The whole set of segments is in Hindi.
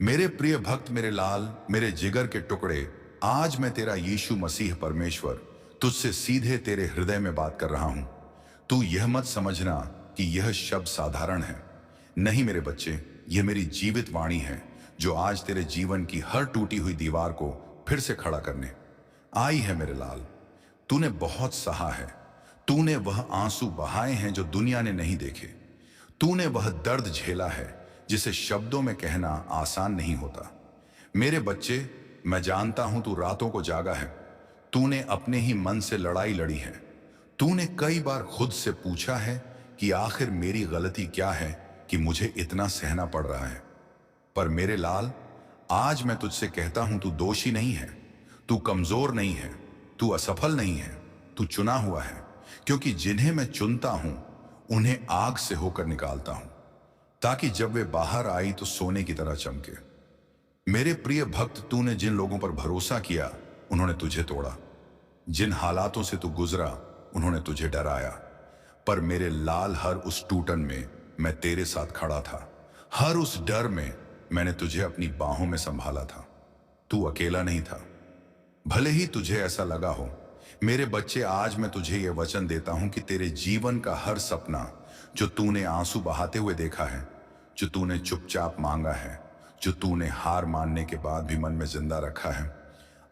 मेरे प्रिय भक्त, मेरे लाल, मेरे जिगर के टुकड़े, आज मैं तेरा यीशु मसीह परमेश्वर तुझसे सीधे तेरे हृदय में बात कर रहा हूं। तू यह मत समझना कि यह शब्द साधारण है। नहीं मेरे बच्चे, यह मेरी जीवित वाणी है जो आज तेरे जीवन की हर टूटी हुई दीवार को फिर से खड़ा करने आई है। मेरे लाल, तूने बहुत सहा है। तूने वह आंसू बहाए हैं जो दुनिया ने नहीं देखे। तूने वह दर्द झेला है जिसे शब्दों में कहना आसान नहीं होता। मेरे बच्चे, मैं जानता हूं तू रातों को जागा है। तूने अपने ही मन से लड़ाई लड़ी है। तूने कई बार खुद से पूछा है कि आखिर मेरी गलती क्या है कि मुझे इतना सहना पड़ रहा है। पर मेरे लाल, आज मैं तुझसे कहता हूं तू दोषी नहीं है। तू कमजोर नहीं है। तू असफल नहीं है। तू चुना हुआ है, क्योंकि जिन्हें मैं चुनता हूं उन्हें आग से होकर निकालता हूं, ताकि जब वे बाहर आई तो सोने की तरह चमके। मेरे प्रिय भक्त, तूने जिन लोगों पर भरोसा किया उन्होंने तुझे तोड़ा। जिन हालातों से तू गुजरा उन्होंने तुझे डराया। पर मेरे लाल, हर उस टूटन में मैं तेरे साथ खड़ा था। हर उस डर में मैंने तुझे अपनी बाहों में संभाला था। तू अकेला नहीं था, भले ही तुझे ऐसा लगा हो। मेरे बच्चे, आज मैं तुझे यह वचन देता हूं कि तेरे जीवन का हर सपना जो तूने आंसू बहाते हुए देखा है, जो तूने चुपचाप मांगा है, जो तूने हार मानने के बाद भी मन में जिंदा रखा है,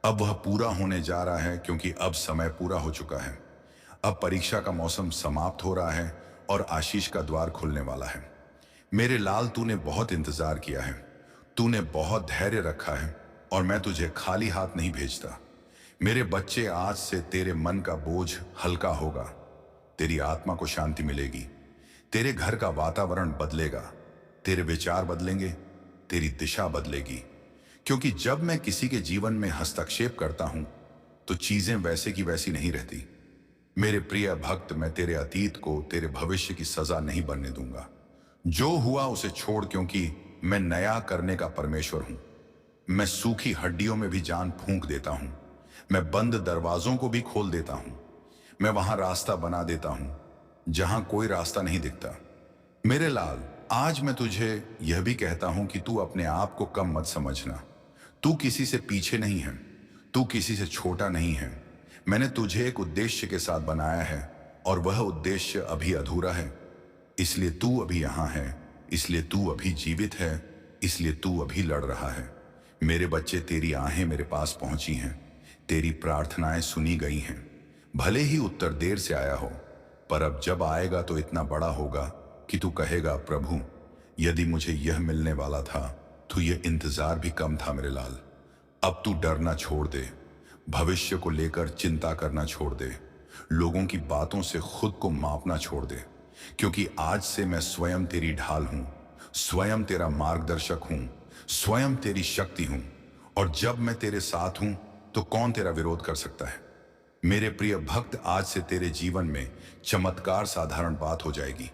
अब वह पूरा होने जा रहा है, क्योंकि अब समय पूरा हो चुका है। अब परीक्षा का मौसम समाप्त हो रहा है और आशीष का द्वार खुलने वाला है। मेरे लाल, तूने बहुत इंतजार किया है। तूने बहुत धैर्य रखा है और मैं तुझे खाली हाथ नहीं भेजता। मेरे बच्चे, आज से तेरे मन का बोझ हल्का होगा। तेरी आत्मा को शांति मिलेगी। तेरे घर का वातावरण बदलेगा। तेरे विचार बदलेंगे। तेरी दिशा बदलेगी। क्योंकि जब मैं किसी के जीवन में हस्तक्षेप करता हूं तो चीजें वैसे की वैसी नहीं रहती। मेरे प्रिय भक्त, मैं तेरे अतीत को तेरे भविष्य की सजा नहीं बनने दूंगा। जो हुआ उसे छोड़, क्योंकि मैं नया करने का परमेश्वर हूं। मैं सूखी हड्डियों में भी जान फूंक देता हूं। मैं बंद दरवाजों को भी खोल देता हूं। मैं वहां रास्ता बना देता हूं जहां कोई रास्ता नहीं दिखता। मेरे लाल, आज मैं तुझे यह भी कहता हूं कि तू अपने आप को कम मत समझना। तू किसी से पीछे नहीं है। तू किसी से छोटा नहीं है। मैंने तुझे एक उद्देश्य के साथ बनाया है और वह उद्देश्य अभी अधूरा है। इसलिए तू अभी यहां है। इसलिए तू अभी जीवित है। इसलिए तू अभी लड़ रहा है। मेरे बच्चे, तेरी आहें मेरे पास पहुंची हैं। तेरी प्रार्थनाएं सुनी गई हैं। भले ही उत्तर देर से आया हो, पर अब जब आएगा तो इतना बड़ा होगा कि तू कहेगा, प्रभु, यदि मुझे यह मिलने वाला था तो यह इंतजार भी कम था। मेरे लाल, अब तू डरना छोड़ दे। भविष्य को लेकर चिंता करना छोड़ दे। लोगों की बातों से खुद को मापना छोड़ दे, क्योंकि आज से मैं स्वयं तेरी ढाल हूं, स्वयं तेरा मार्गदर्शक हूं, स्वयं तेरी शक्ति हूं। और जब मैं तेरे साथ हूं तो कौन तेरा विरोध कर सकता है। मेरे प्रिय भक्त, आज से तेरे जीवन में चमत्कार साधारण बात हो जाएगी।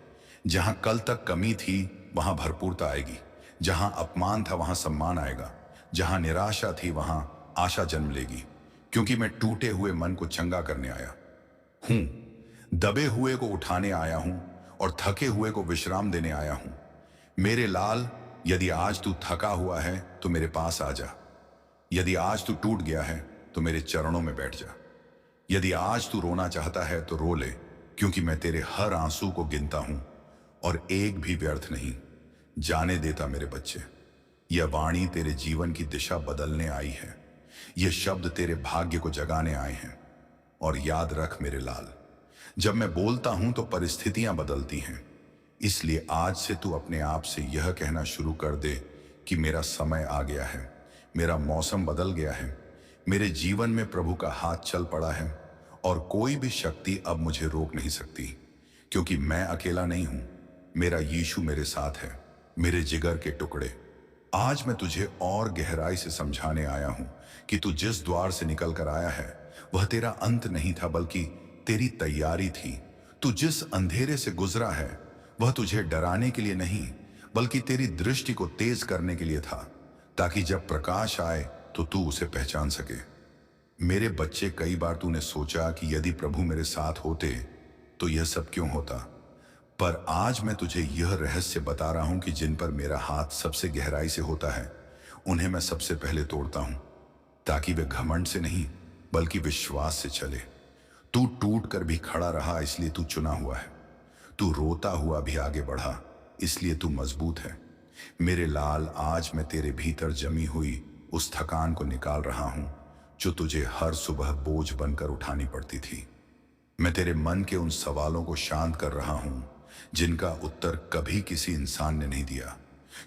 जहां कल तक कमी थी वहां भरपूरता आएगी। जहां अपमान था वहां सम्मान आएगा। जहां निराशा थी वहां आशा जन्म लेगी। क्योंकि मैं टूटे हुए मन को चंगा करने आया हूं, दबे हुए को उठाने आया हूं और थके हुए को विश्राम देने आया हूं। मेरे लाल, यदि आज तू थका हुआ है तो मेरे पास आ जा। यदि आज तू टूट गया है तो मेरे चरणों में बैठ जा। यदि आज तू रोना चाहता है तो रो ले, क्योंकि मैं तेरे हर आंसू को गिनता हूं और एक भी व्यर्थ नहीं जाने देता। मेरे बच्चे, यह वाणी तेरे जीवन की दिशा बदलने आई है। यह शब्द तेरे भाग्य को जगाने आए हैं। और याद रख मेरे लाल, जब मैं बोलता हूं तो परिस्थितियां बदलती हैं। इसलिए आज से तू अपने आप से यह कहना शुरू कर दे कि मेरा समय आ गया है। मेरा मौसम बदल गया है। मेरे जीवन में प्रभु का हाथ चल पड़ा है और कोई भी शक्ति अब मुझे रोक नहीं सकती, क्योंकि मैं अकेला नहीं हूं। मेरा यीशु मेरे साथ है। मेरे जिगर के टुकड़े, आज मैं तुझे और गहराई से समझाने आया हूं कि तू जिस द्वार से निकल कर आया है वह तेरा अंत नहीं था, बल्कि तेरी तैयारी थी। तू जिस अंधेरे से गुजरा है वह तुझे डराने के लिए नहीं, बल्कि तेरी दृष्टि को तेज करने के लिए था, ताकि जब प्रकाश आए तो तू उसे पहचान सके। मेरे बच्चे, कई बार तूने सोचा कि यदि प्रभु मेरे साथ होते तो यह सब क्यों होता। पर आज मैं तुझे यह रहस्य बता रहा हूं कि जिन पर मेरा हाथ सबसे गहराई से होता है उन्हें मैं सबसे पहले तोड़ता हूं, ताकि वे घमंड से नहीं बल्कि विश्वास से चले। तू टूट कर भी खड़ा रहा, इसलिए तू चुना हुआ है। तू रोता हुआ भी आगे बढ़ा, इसलिए तू मजबूत है। मेरे लाल, आज मैं तेरे भीतर जमी हुई उस थकान को निकाल रहा हूं जो तुझे हर सुबह बोझ बनकर उठानी पड़ती थी। मैं तेरे मन के उन सवालों को शांत कर रहा हूं जिनका उत्तर कभी किसी इंसान ने नहीं दिया,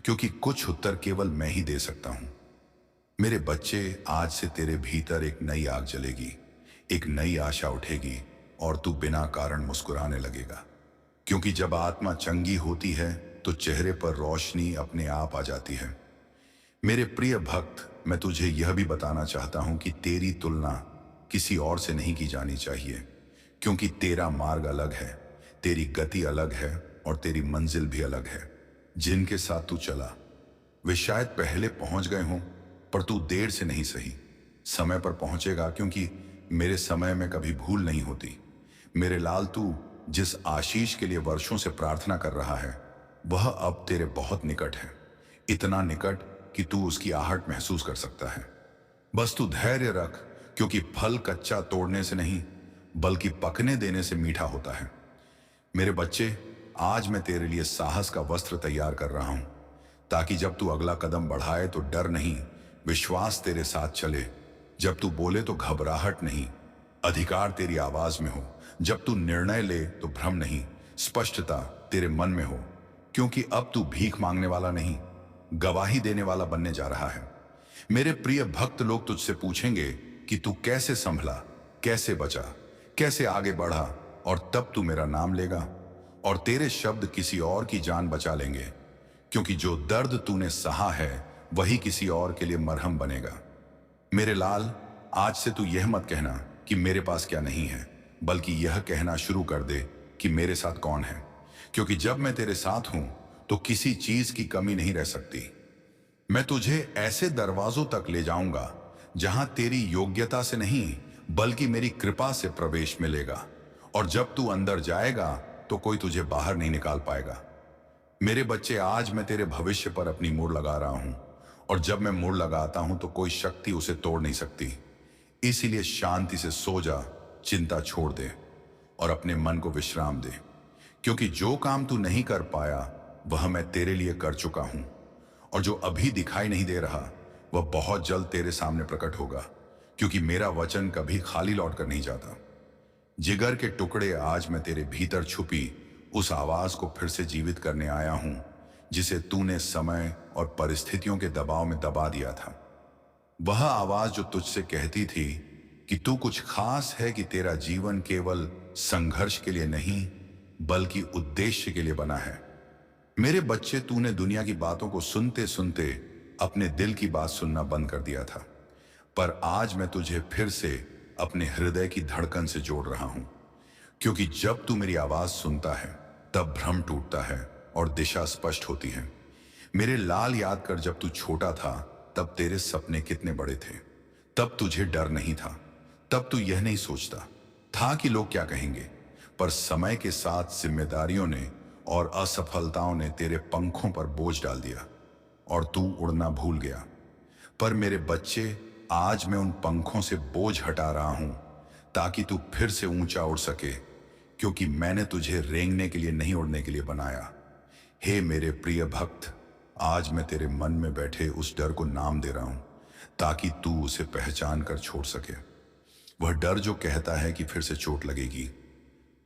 क्योंकि कुछ उत्तर केवल मैं ही दे सकता हूं। मेरे बच्चे, आज से तेरे भीतर एक नई आग जलेगी, एक नई आशा उठेगी और तू बिना कारण मुस्कुराने लगेगा। क्योंकि जब आत्मा चंगी होती है तो चेहरे पर रोशनी अपने आप आ जाती है। मेरे प्रिय भक्त, मैं तुझे यह भी बताना चाहता हूं कि तेरी तुलना किसी और से नहीं की जानी चाहिए, क्योंकि तेरा मार्ग अलग है, तेरी गति अलग है और तेरी मंजिल भी अलग है। जिनके साथ तू चला वे शायद पहले पहुंच गए हों, पर तू देर से नहीं सही, समय पर पहुंचेगा, क्योंकि मेरे समय में कभी भूल नहीं होती। मेरे लाल, तू जिस आशीष के लिए वर्षों से प्रार्थना कर रहा है वह अब तेरे बहुत निकट है, इतना निकट कि तू उसकी आहट महसूस कर सकता है। बस तू धैर्य रख, क्योंकि फल कच्चा तोड़ने से नहीं बल्कि पकने देने से मीठा होता है। मेरे बच्चे, आज मैं तेरे लिए साहस का वस्त्र तैयार कर रहा हूं, ताकि जब तू अगला कदम बढ़ाए तो डर नहीं, विश्वास तेरे साथ चले। जब तू बोले तो घबराहट नहीं, अधिकार तेरी आवाज में हो। जब तू निर्णय ले तो भ्रम नहीं, स्पष्टता तेरे मन में हो। क्योंकि अब तू भीख मांगने वाला नहीं, गवाही देने वाला बनने जा रहा है। मेरे प्रिय भक्त, लोग तुझसे पूछेंगे कि तू कैसे संभला, कैसे बचा, कैसे आगे बढ़ा, और तब तू मेरा नाम लेगा और तेरे शब्द किसी और की जान बचा लेंगे। क्योंकि जो दर्द तूने सहा है वही किसी और के लिए मरहम बनेगा। मेरे लाल, आज से तू यह मत कहना कि मेरे पास क्या नहीं है, बल्कि यह कहना शुरू कर दे कि मेरे साथ कौन है। क्योंकि जब मैं तेरे साथ हूं तो किसी चीज की कमी नहीं रह सकती। मैं तुझे ऐसे दरवाजों तक ले जाऊंगा जहां तेरी योग्यता से नहीं बल्कि मेरी कृपा से प्रवेश मिलेगा, और जब तू अंदर जाएगा तो कोई तुझे बाहर नहीं निकाल पाएगा। मेरे बच्चे, आज मैं तेरे भविष्य पर अपनी मोहर लगा रहा हूं, और जब मैं मोहर लगाता हूं तो कोई शक्ति उसे तोड़ नहीं सकती। इसीलिए शांति से सो जा, चिंता छोड़ दे और अपने मन को विश्राम दे। क्योंकि जो काम तू नहीं कर पाया वह मैं तेरे लिए कर चुका हूं, और जो अभी दिखाई नहीं दे रहा वह बहुत जल्द तेरे सामने प्रकट होगा। क्योंकि मेरा वचन कभी खाली लौट कर नहीं जाता। जिगर के टुकड़े, आज मैं तेरे भीतर छुपी उस आवाज को फिर से जीवित करने आया हूं जिसे तूने समय और परिस्थितियों के दबाव में दबा दिया था। वह आवाज जो तुझसे कहती थी कि तू कुछ खास है, कि तेरा जीवन केवल संघर्ष के लिए नहीं बल्कि उद्देश्य के लिए बना है। मेरे बच्चे, तूने दुनिया की बातों को सुनते सुनते अपने दिल की बात सुनना बंद कर दिया था, पर आज मैं तुझे फिर से अपने हृदय की धड़कन से जोड़ रहा हूं। क्योंकि जब तू मेरी आवाज सुनता है तब भ्रम टूटता है और दिशा स्पष्ट होती है। मेरे लाल, याद कर, जब तू छोटा था तब तेरे सपने कितने बड़े थे। तब तुझे डर नहीं था, तब तू यह नहीं सोचता था कि लोग क्या कहेंगे। पर समय के साथ जिम्मेदारियों ने और असफलताओं ने तेरे पंखों पर बोझ डाल दिया और तू उड़ना भूल गया। पर मेरे बच्चे, आज मैं उन पंखों से बोझ हटा रहा हूं ताकि तू फिर से ऊंचा उड़ सके। क्योंकि मैंने तुझे रेंगने के लिए नहीं, उड़ने के लिए बनाया। हे मेरे प्रिय भक्त, आज मैं तेरे मन में बैठे उस डर को नाम दे रहा हूं ताकि तू उसे पहचान कर छोड़ सके। वह डर जो कहता है कि फिर से चोट लगेगी,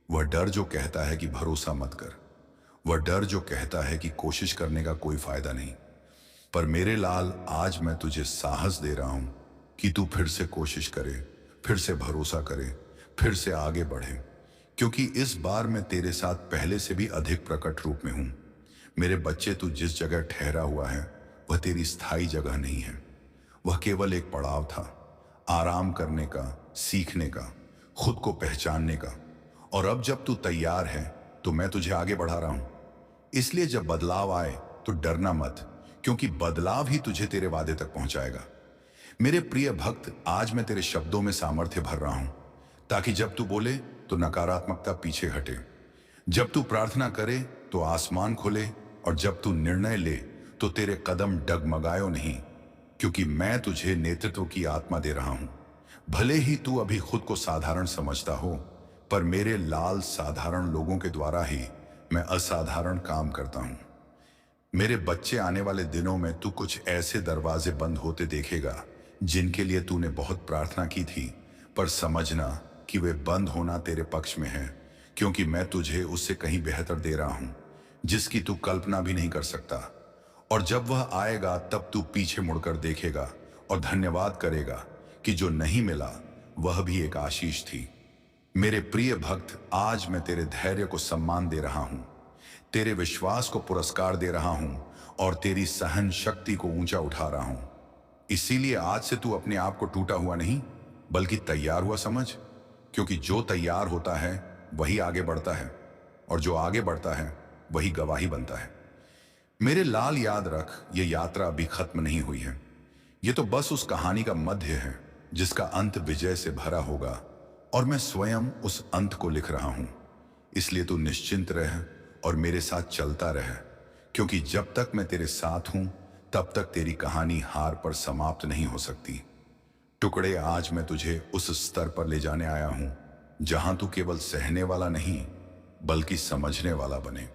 वह डर जो कहता है कि भरोसा मत कर, वह डर जो कहता है कि कोशिश करने का कोई फायदा नहीं। पर मेरे लाल, आज मैं तुझे साहस दे रहा हूं कि तू फिर से कोशिश करे, फिर से भरोसा करे, फिर से आगे बढ़े। क्योंकि इस बार मैं तेरे साथ पहले से भी अधिक प्रकट रूप में हूं। मेरे बच्चे, तू जिस जगह ठहरा हुआ है वह तेरी स्थायी जगह नहीं है। वह केवल एक पड़ाव था, आराम करने का, सीखने का, खुद को पहचानने का। और अब जब तू तैयार है तो मैं तुझे आगे बढ़ा रहा हूं। इसलिए जब बदलाव आए तो डरना मत, क्योंकि बदलाव ही तुझे तेरे वादे तक पहुंचाएगा। मेरे प्रिय भक्त, आज मैं तेरे शब्दों में सामर्थ्य भर रहा हूं ताकि जब तू बोले तो नकारात्मकता पीछे हटे, जब तू प्रार्थना करे तो आसमान खुले, और जब तू निर्णय ले तो तेरे कदम डगमगायो नहीं क्योंकि मैं तुझे नेतृत्व की आत्मा दे रहा हूं। भले ही तू अभी खुद को साधारण समझता हो, पर मेरे लाल साधारण लोगों के द्वारा ही मैं असाधारण काम करता हूं। मेरे बच्चे आने वाले दिनों में तू कुछ ऐसे दरवाजे बंद होते देखेगा जिनके लिए तूने बहुत प्रार्थना की थी, पर समझना कि वे बंद होना तेरे पक्ष में है, क्योंकि मैं तुझे उससे कहीं बेहतर दे रहा हूं जिसकी तू कल्पना भी नहीं कर सकता। और जब वह आएगा तब तू पीछे मुड़कर देखेगा और धन्यवाद करेगा कि जो नहीं मिला वह भी एक आशीष थी। मेरे प्रिय भक्त, आज मैं तेरे धैर्य को सम्मान दे रहा हूं, तेरे विश्वास को पुरस्कार दे रहा हूं और तेरी सहन शक्ति को ऊंचा उठा रहा हूं। इसीलिए आज से तू अपने आप को टूटा हुआ नहीं बल्कि तैयार हुआ समझ, क्योंकि जो तैयार होता है वही आगे बढ़ता है और जो आगे बढ़ता है वही गवाही बनता है। मेरे लाल, याद रख, ये यात्रा अभी खत्म नहीं हुई है। ये तो बस उस कहानी का मध्य है जिसका अंत विजय से भरा होगा, और मैं स्वयं उस अंत को लिख रहा हूं। इसलिए तू निश्चिंत रह और मेरे साथ चलता रह, क्योंकि जब तक मैं तेरे साथ हूं तब तक तेरी कहानी हार पर समाप्त नहीं हो सकती। टुकड़े, आज मैं तुझे उस स्तर पर ले जाने आया हूं जहां तू केवल सहने वाला नहीं बल्कि समझने वाला बने,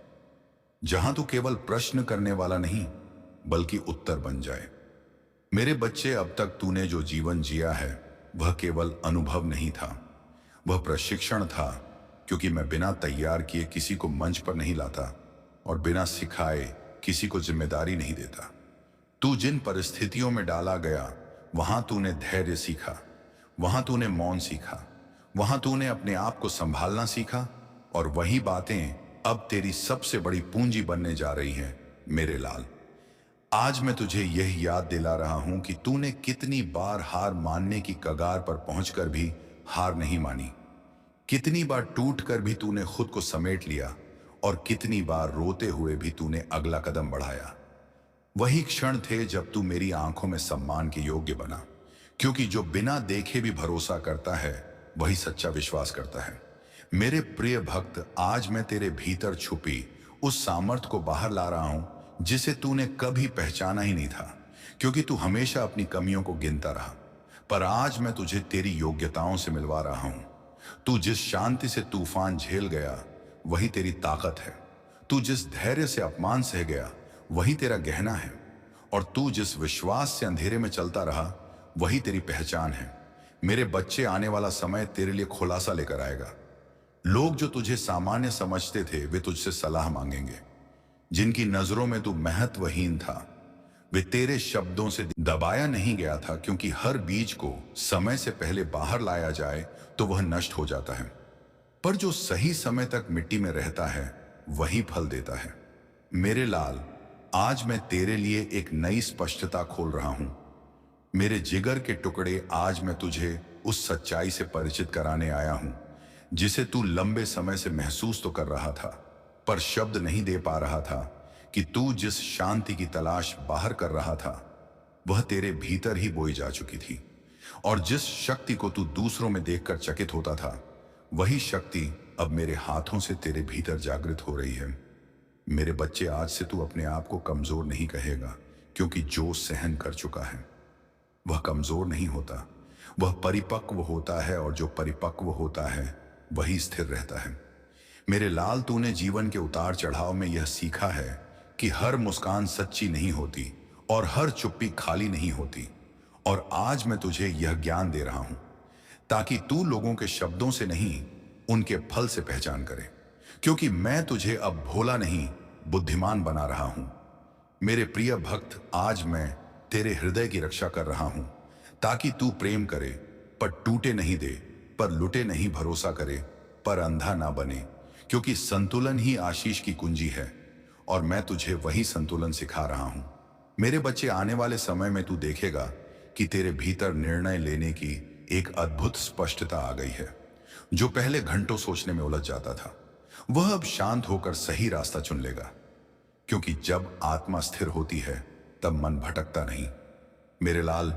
जहां तू केवल प्रश्न करने वाला नहीं बल्कि उत्तर बन जाए। मेरे बच्चे, अब तक तूने जो जीवन जिया है वह केवल अनुभव नहीं था, वह प्रशिक्षण था, क्योंकि मैं बिना तैयार किए किसी को मंच पर नहीं लाता और बिना सिखाए किसी को जिम्मेदारी नहीं देता। तू जिन परिस्थितियों में डाला गया वहां तूने धैर्य सीखा, वहां तूने मौन सीखा, वहां तूने अपने आप को संभालना सीखा, और वही बातें अब तेरी सबसे बड़ी पूंजी बनने जा रही हैं। मेरे लाल, आज मैं तुझे यह याद दिला रहा हूं कि तूने कितनी बार हार मानने की कगार पर पहुंचकर भी हार नहीं मानी, कितनी बार टूटकर भी तूने खुद को समेट लिया, और कितनी बार रोते हुए भी तूने अगला कदम बढ़ाया। वही क्षण थे जब तू मेरी आंखों में सम्मान के योग्य बना, क्योंकि जो बिना देखे भी भरोसा करता है वही सच्चा विश्वास करता है। मेरे प्रिय भक्त, आज मैं तेरे भीतर छुपी उस सामर्थ्य को बाहर ला रहा हूं जिसे तूने कभी पहचाना ही नहीं था, क्योंकि तू हमेशा अपनी कमियों को गिनता रहा। पर आज मैं तुझे तेरी योग्यताओं से मिलवा रहा हूं। तू जिस शांति से तूफान झेल गया वही तेरी ताकत है, तू जिस धैर्य से अपमान सह गया वही तेरा गहना है, और तू जिस विश्वास से अंधेरे में चलता रहा वही तेरी पहचान है। मेरे बच्चे, आने वाला समय तेरे लिए खुलासा लेकर आएगा। लोग जो तुझे सामान्य समझते थे वे तुझसे सलाह मांगेंगे, जिनकी नजरों में तू महत्वहीन था वे तेरे शब्दों से दबाया नहीं गया था, क्योंकि हर बीज को समय से पहले बाहर लाया जाए तो वह नष्ट हो जाता है, पर जो सही समय तक मिट्टी में रहता है वही फल देता है। मेरे लाल, आज मैं तेरे लिए एक नई स्पष्टता खोल रहा हूं। मेरे जिगर के टुकड़े, आज मैं तुझे उस सच्चाई से परिचित कराने आया हूं जिसे तू लंबे समय से महसूस तो कर रहा था पर शब्द नहीं दे पा रहा था, कि तू जिस शांति की तलाश बाहर कर रहा था वह तेरे भीतर ही बोई जा चुकी थी, और जिस शक्ति को तू दूसरों में देखकर चकित होता था वही शक्ति अब मेरे हाथों से तेरे भीतर जागृत हो रही है। मेरे बच्चे, आज से तू अपने आप को कमजोर नहीं कहेगा, क्योंकि जो सहन कर चुका है वह कमजोर नहीं होता, वह परिपक्व होता है, और जो परिपक्व होता है वही स्थिर रहता है। मेरे लाल, तूने जीवन के उतार चढ़ाव में यह सीखा है कि हर मुस्कान सच्ची नहीं होती और हर चुप्पी खाली नहीं होती, और आज मैं तुझे यह ज्ञान दे रहा हूं ताकि तू लोगों के शब्दों से नहीं उनके फल से पहचान करे, क्योंकि मैं तुझे अब भोला नहीं बुद्धिमान बना रहा हूं। मेरे प्रिय भक्त, आज मैं तेरे हृदय की रक्षा कर रहा हूं ताकि तू प्रेम करे पर टूटे नहीं दे, पर लुटे नहीं भरोसा करे पर अंधा ना बने, क्योंकि संतुलन ही आशीष की कुंजी है, और मैं तुझे वही संतुलन सिखा रहा हूं। मेरे बच्चे, आने वाले समय में तू देखेगा कि तेरे भीतर निर्णय लेने की एक अद्भुत स्पष्टता आ गई है। जो पहले घंटों सोचने में उलझ जाता था वह अब शांत होकर सही रास्ता चुन लेगा, क्योंकि जब आत्मा स्थिर होती है तब मन भटकता नहीं। मेरे लाल,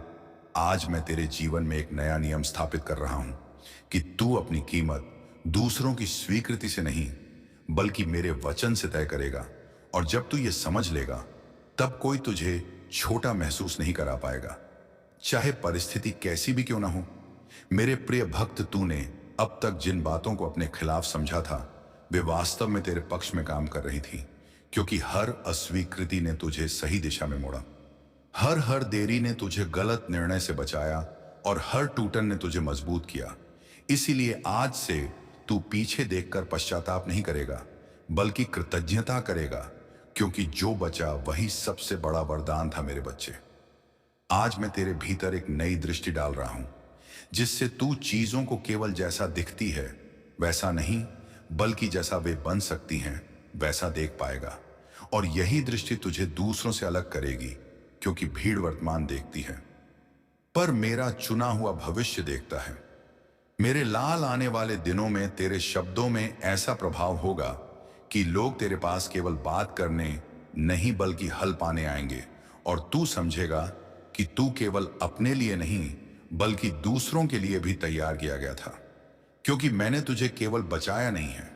आज मैं तेरे जीवन में एक नया नियम स्थापित कर रहा हूं कि तू अपनी कीमत दूसरों की स्वीकृति से नहीं बल्कि मेरे वचन से तय करेगा, और जब तू ये समझ लेगा तब कोई तुझे छोटा महसूस नहीं करा पाएगा, चाहे परिस्थिति कैसी भी क्यों ना हो। मेरे प्रिय भक्त, तूने अब तक जिन बातों को अपने खिलाफ समझा था वे वास्तव में तेरे पक्ष में काम कर रही थी, क्योंकि हर अस्वीकृति ने तुझे सही दिशा में मोड़ा। हर देरी ने तुझे गलत निर्णय से बचाया और हर टूटन ने तुझे मजबूत किया। इसीलिए आज से तू पीछे देखकर पश्चाताप नहीं करेगा, बल्कि कृतज्ञता करेगा, क्योंकि जो बचा वही सबसे बड़ा वरदान था। मेरे बच्चे, आज मैं तेरे भीतर एक नई दृष्टि डाल रहा हूं, जिससे तू चीजों को केवल जैसा दिखती है वैसा नहीं, बल्कि जैसा वे बन सकती हैं वैसा देख पाएगा। और यही दृष्टि तुझे दूसरों से अलग करेगी, क्योंकि भीड़ वर्तमान देखती है पर मेरा चुना हुआ भविष्य देखता है। मेरे लाल, आने वाले दिनों में तेरे शब्दों में ऐसा प्रभाव होगा कि लोग तेरे पास केवल बात करने नहीं बल्कि हल पाने आएंगे, और तू समझेगा कि तू केवल अपने लिए नहीं बल्कि दूसरों के लिए भी तैयार किया गया था। क्योंकि मैंने तुझे केवल बचाया नहीं है,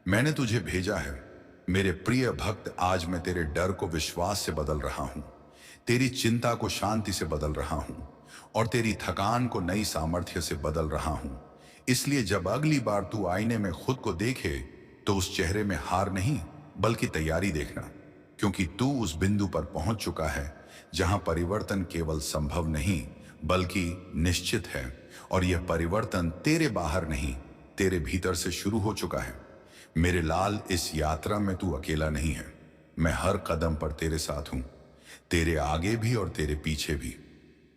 मैंने तुझे भेजा है। मेरे प्रिय भक्त, आज मैं तेरे डर को विश्वास से बदल रहा हूं, तेरी चिंता को शांति से बदल रहा हूं और तेरी थकान को नई सामर्थ्य से बदल रहा हूं। इसलिए जब अगली बार तू आईने में खुद को देखे तो उस चेहरे में हार नहीं बल्कि तैयारी देखना, क्योंकि तू उस बिंदु पर पहुंच चुका है जहां परिवर्तन केवल संभव नहीं बल्कि निश्चित है। और यह परिवर्तन तेरे बाहर नहीं, तेरे भीतर से शुरू हो चुका है। मेरे लाल, इस यात्रा में तू अकेला नहीं है। मैं हर कदम पर तेरे साथ हूं, तेरे आगे भी और तेरे पीछे भी।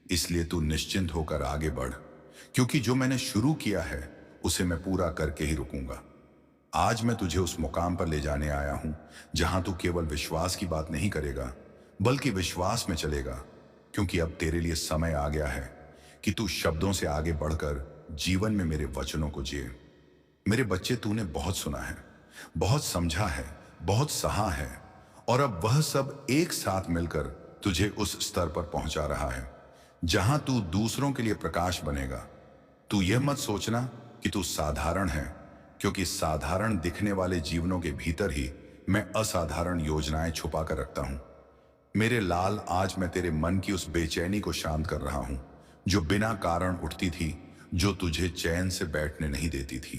इसलिए तू निश्चिंत होकर आगे बढ़, क्योंकि जो मैंने शुरू किया है उसे मैं पूरा करके ही रुकूंगा। आज मैं तुझे उस मुकाम पर ले जाने आया हूं जहां तू केवल विश्वास की बात नहीं करेगा बल्कि विश्वास में चलेगा, क्योंकि अब तेरे लिए समय आ गया है कि तू शब्दों से आगे बढ़कर जीवन में मेरे वचनों को जिए। मेरे बच्चे, तूने बहुत सुना है, बहुत समझा है, बहुत सहा है, और अब वह सब एक साथ मिलकर तुझे उस स्तर पर पहुंचा रहा है जहां तू दूसरों के लिए प्रकाश बनेगा। तू यह मत सोचना कि तू साधारण है, क्योंकि साधारण दिखने वाले जीवनों के भीतर ही मैं असाधारण योजनाएं छुपा कर रखता हूं। मेरे लाल, आज मैं तेरे मन की उस बेचैनी को शांत कर रहा हूं जो बिना कारण उठती थी, जो तुझे चैन से बैठने नहीं देती थी,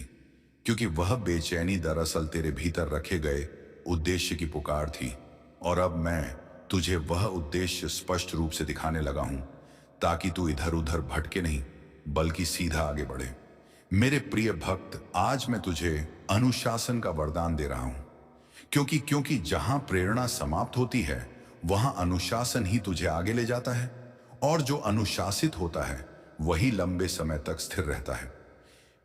क्योंकि वह बेचैनी दरअसल तेरे भीतर रखे गए उद्देश्य की पुकार थी। और अब मैं तुझे वह उद्देश्य स्पष्ट रूप से दिखाने लगा हूं, ताकि तू इधर उधर भटके नहीं बल्कि सीधा आगे बढ़े। मेरे प्रिय भक्त, आज मैं तुझे अनुशासन का वरदान दे रहा हूं, क्योंकि जहां प्रेरणा समाप्त होती है वहां अनुशासन ही तुझे आगे ले जाता है, और जो अनुशासित होता है वही लंबे समय तक स्थिर रहता है।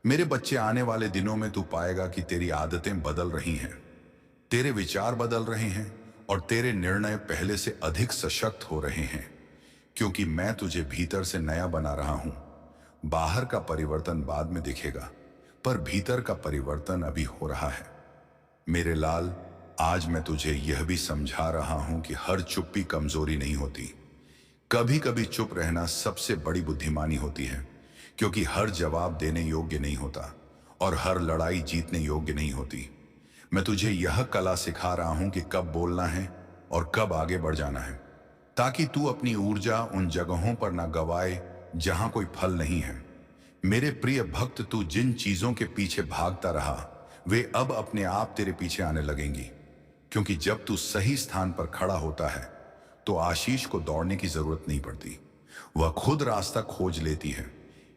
मेरे बच्चे, आने वाले दिनों में तू पाएगा कि तेरी आदतें बदल रही हैं, तेरे विचार बदल रहे हैं और तेरे निर्णय पहले से अधिक सशक्त हो रहे हैं, क्योंकि मैं तुझे भीतर से नया बना रहा हूं। बाहर का परिवर्तन बाद में दिखेगा, पर भीतर का परिवर्तन अभी हो रहा है। मेरे लाल, आज मैं तुझे यह भी समझा रहा हूं कि हर चुप्पी कमजोरी नहीं होती। कभी कभी चुप रहना सबसे बड़ी बुद्धिमानी होती है, क्योंकि हर जवाब देने योग्य नहीं होता और हर लड़ाई जीतने योग्य नहीं होती। मैं तुझे यह कला सिखा रहा हूं कि कब बोलना है और कब आगे बढ़ जाना है, ताकि तू अपनी ऊर्जा उन जगहों पर ना गवाए जहां कोई फल नहीं है। मेरे प्रिय भक्त, तू जिन चीजों के पीछे भागता रहा वे अब अपने आप तेरे पीछे आने लगेंगी, क्योंकि जब तू सही स्थान पर खड़ा होता है तो आशीष को दौड़ने की जरूरत नहीं पड़ती, वह खुद रास्ता खोज लेती है।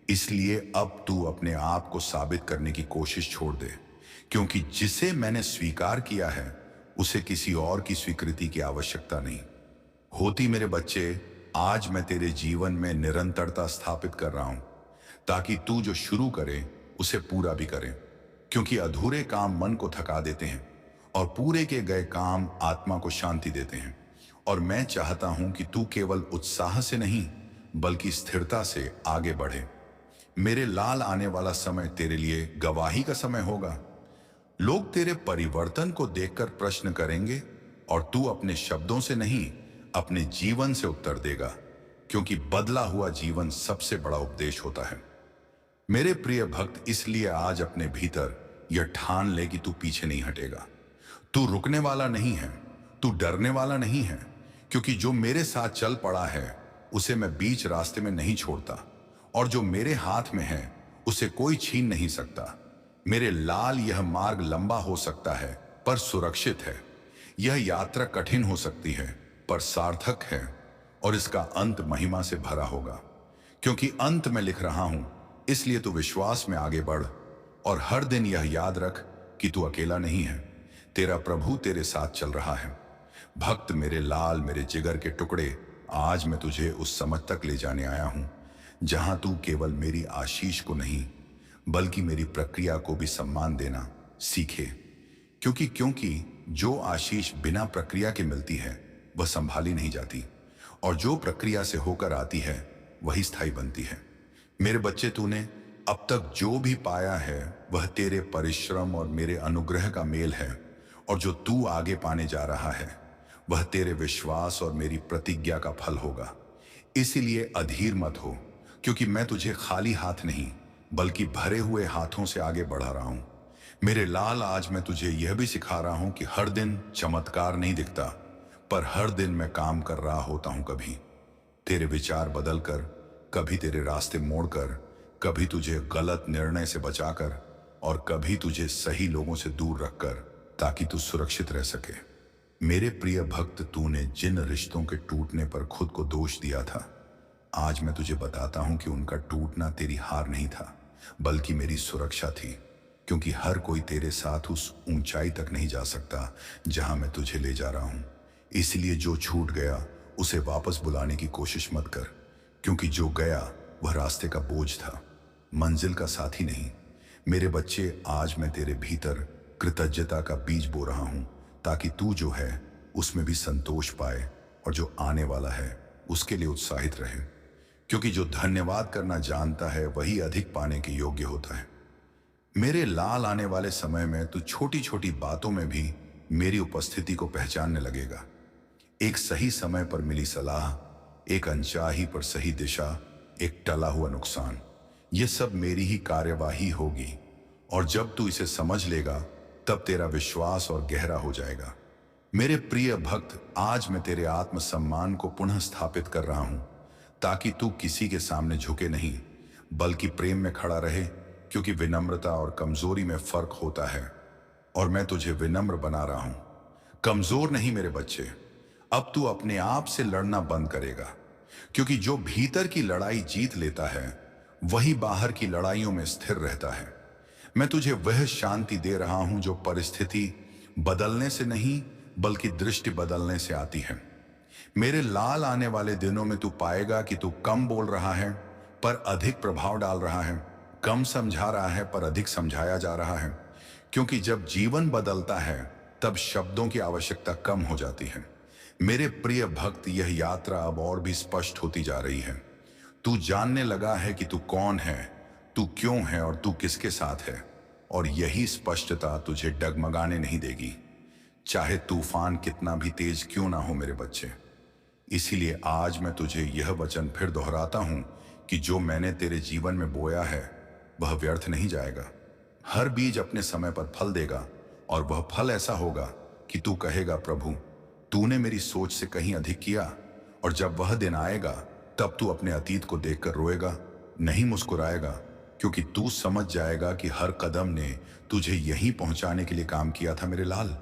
इसलिए अब तू अपने आप को साबित करने की कोशिश छोड़ दे, क्योंकि जिसे मैंने स्वीकार किया है उसे किसी और की स्वीकृति की आवश्यकता नहीं होती। मेरे बच्चे, आज मैं तेरे जीवन में निरंतरता स्थापित कर रहा हूं, ताकि तू जो शुरू करे उसे पूरा भी करे, क्योंकि अधूरे काम मन को थका देते हैं और पूरे के गए काम आत्मा को शांति देते हैं। और मैं चाहता हूं कि तू केवल उत्साह से नहीं बल्कि स्थिरता से आगे बढ़े। मेरे लाल, आने वाला समय तेरे लिए गवाही का समय होगा। लोग तेरे परिवर्तन को देखकर प्रश्न करेंगे और तू अपने शब्दों से नहीं अपने जीवन से उत्तर देगा, क्योंकि बदला हुआ जीवन सबसे बड़ा उपदेश होता है। मेरे प्रिय भक्त, इसलिए आज अपने भीतर यह ठान ले कि तू पीछे नहीं हटेगा। तू रुकने वाला नहीं है, तू डरने वाला नहीं है, क्योंकि जो मेरे साथ चल पड़ा है उसे मैं बीच रास्ते में नहीं छोड़ता, और जो मेरे हाथ में है उसे कोई छीन नहीं सकता। मेरे लाल, यह मार्ग लंबा हो सकता है पर सुरक्षित है। यह यात्रा कठिन हो सकती है पर सार्थक है, और इसका अंत महिमा से भरा होगा। क्योंकि अंत में लिख रहा हूं, इसलिए तू विश्वास में आगे बढ़, और हर दिन यह याद रख कि तू अकेला नहीं है। तेरा प्रभु तेरे साथ चल रहा है। भक्त मेरे लाल, मेरे जिगर के टुकड़े, आज मैं तुझे उस समझ तक ले जाने आया हूं जहां तू केवल मेरी आशीष को नहीं बल्कि मेरी प्रक्रिया को भी सम्मान देना सीखे। क्योंकि जो आशीष बिना प्रक्रिया के मिलती है वह संभाली नहीं जाती, और जो प्रक्रिया से होकर आती है वही स्थायी बनती है। मेरे बच्चे, तूने अब तक जो भी पाया है वह तेरे परिश्रम और मेरे अनुग्रह का मेल है, और जो तू आगे पाने जा रहा है वह तेरे विश्वास और मेरी प्रतिज्ञा का फल होगा। इसीलिए अधीर मत हो, क्योंकि मैं तुझे खाली हाथ नहीं बल्कि भरे हुए हाथों से आगे बढ़ा रहा हूं। मेरे लाल, आज मैं तुझे यह भी सिखा रहा हूं कि हर दिन चमत्कार नहीं दिखता, पर हर दिन मैं काम कर रहा होता हूं। कभी तेरे विचार बदलकर, कभी तेरे रास्ते मोड़कर, कभी तुझे गलत निर्णय से बचाकर, और कभी तुझे सही लोगों से दूर रखकर, ताकि तू सुरक्षित रह सके। मेरे प्रिय भक्त, तूने जिन रिश्तों के टूटने पर खुद को दोष दिया था, आज मैं तुझे बताता हूं कि उनका टूटना तेरी हार नहीं था बल्कि मेरी सुरक्षा थी। क्योंकि हर कोई तेरे साथ उस ऊंचाई तक नहीं जा सकता जहां मैं तुझे ले जा रहा हूं। इसलिए जो छूट गया उसे वापस बुलाने की कोशिश मत कर, क्योंकि जो गया वह रास्ते का बोझ था, मंजिल का साथी नहीं। मेरे बच्चे, आज मैं तेरे भीतर कृतज्ञता का बीज बो रहा हूं, ताकि तू जो है उसमें भी संतोष पाए, और जो आने वाला है उसके लिए उत्साहित रहे। क्योंकि जो धन्यवाद करना जानता है वही अधिक पाने के योग्य होता है। मेरे लाल, आने वाले समय में तू छोटी छोटी बातों में भी मेरी उपस्थिति को पहचानने लगेगा। एक सही समय पर मिली सलाह, एक अनचाही पर सही दिशा, एक टला हुआ नुकसान, ये सब मेरी ही कार्यवाही होगी। और जब तू इसे समझ लेगा तब तेरा विश्वास और गहरा हो जाएगा। मेरे प्रिय भक्त, आज मैं तेरे आत्मसम्मान को पुनः स्थापित कर रहा हूं, ताकि तू किसी के सामने झुके नहीं बल्कि प्रेम में खड़ा रहे। क्योंकि विनम्रता और कमजोरी में फर्क होता है, और मैं तुझे विनम्र बना रहा हूं, कमजोर नहीं। मेरे बच्चे, अब तू अपने आप से लड़ना बंद करेगा, क्योंकि जो भीतर की लड़ाई जीत लेता है वही बाहर की लड़ाइयों में स्थिर रहता है। मैं तुझे वह शांति दे रहा हूं जो परिस्थिति बदलने से नहीं बल्कि दृष्टि बदलने से आती है। मेरे लाल, आने वाले दिनों में तू पाएगा कि तू कम बोल रहा है पर अधिक प्रभाव डाल रहा है, कम समझा रहा है पर अधिक समझाया जा रहा है। क्योंकि जब जीवन बदलता है तब शब्दों की आवश्यकता कम हो जाती है। मेरे प्रिय भक्त, यह यात्रा अब और भी स्पष्ट होती जा रही है। तू जानने लगा है कि तू कौन है, तू क्यों है और तू किसके साथ है, और यही स्पष्टता तुझे डगमगाने नहीं देगी, चाहे तूफान कितना भी तेज क्यों ना हो। मेरे बच्चे, इसीलिए आज मैं तुझे यह वचन फिर दोहराता हूं कि जो मैंने तेरे जीवन में बोया है वह व्यर्थ नहीं जाएगा। हर बीज अपने समय पर फल देगा, और वह फल ऐसा होगा कि तू कहेगा, प्रभु तूने मेरी सोच से कहीं अधिक किया। और जब वह दिन आएगा तब तू अपने अतीत को देखकर रोएगा, नहीं मुस्कुराएगा, क्योंकि तू समझ जाएगा कि हर कदम ने तुझे यहीं पहुंचाने के लिए काम किया था। मेरे लाल,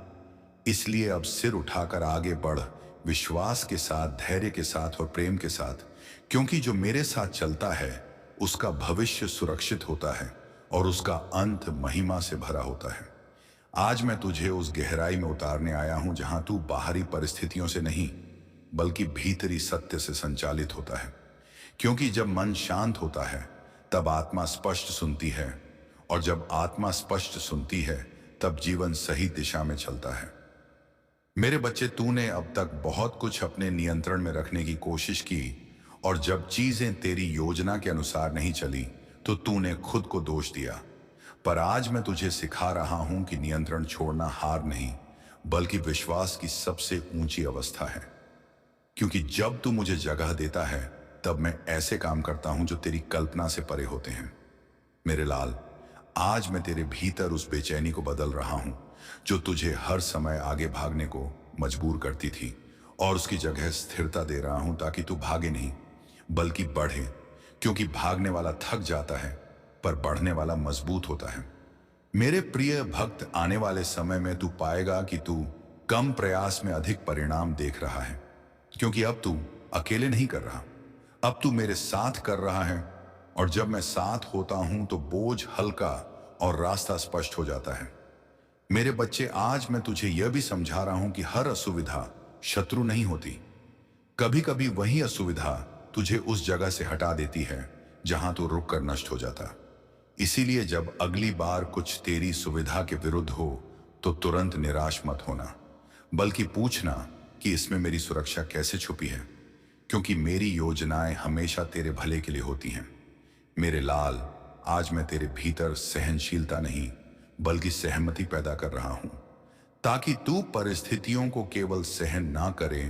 इसलिए अब सिर उठाकर आगे बढ़, विश्वास के साथ, धैर्य के साथ और प्रेम के साथ। क्योंकि जो मेरे साथ चलता है उसका भविष्य सुरक्षित होता है और उसका अंत महिमा से भरा होता है। आज मैं तुझे उस गहराई में उतारने आया हूं जहां तू बाहरी परिस्थितियों से नहीं बल्कि भीतरी सत्य से संचालित होता है। क्योंकि जब मन शांत होता है तब आत्मा स्पष्ट सुनती है, और जब आत्मा स्पष्ट सुनती है तब जीवन सही दिशा में चलता है। मेरे बच्चे, तूने अब तक बहुत कुछ अपने नियंत्रण में रखने की कोशिश की, और जब चीजें तेरी योजना के अनुसार नहीं चली तो तूने खुद को दोष दिया। पर आज मैं तुझे सिखा रहा हूं कि नियंत्रण छोड़ना हार नहीं बल्कि विश्वास की सबसे ऊंची अवस्था है। क्योंकि जब तू मुझे जगह देता है तब मैं ऐसे काम करता हूं जो तेरी कल्पना से परे होते हैं। मेरे लाल, आज मैं तेरे भीतर उस बेचैनी को बदल रहा हूं जो तुझे हर समय आगे भागने को मजबूर करती थी, और उसकी जगह स्थिरता दे रहा हूं ताकि तू भागे नहीं बल्कि बढ़े, क्योंकि भागने वाला थक जाता है पर बढ़ने वाला मजबूत होता है। मेरे प्रिय भक्त, आने वाले समय में तू पाएगा कि तू कम प्रयास में अधिक परिणाम देख रहा है, क्योंकि अब तू अकेले नहीं कर रहा, अब तू मेरे साथ कर रहा है। और जब मैं साथ होता हूं तो बोझ हल्का और रास्ता स्पष्ट हो जाता है। मेरे बच्चे, आज मैं तुझे यह भी समझा रहा हूं कि हर असुविधा शत्रु नहीं होती। कभी कभी वही असुविधा तुझे उस जगह से हटा देती है जहां तू रुक कर नष्ट हो जाता। इसीलिए जब अगली बार कुछ तेरी सुविधा के विरुद्ध हो तो तुरंत निराश मत होना, बल्कि पूछना कि इसमें मेरी सुरक्षा कैसे छुपी है, क्योंकि मेरी योजनाएं हमेशा तेरे भले के लिए होती हैं। मेरे लाल, आज मैं तेरे भीतर सहनशीलता नहीं बल्कि सहमति पैदा कर रहा हूं, ताकि तू परिस्थितियों को केवल सहन ना करे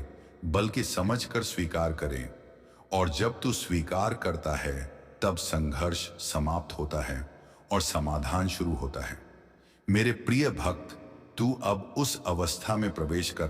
बल्कि समझकर स्वीकार करे। और जब तू स्वीकार करता है तब संघर्ष समाप्त होता है और समाधान शुरू होता है। मेरे प्रिय भक्त, तू अब उस अवस्था में प्रवेश कर रहा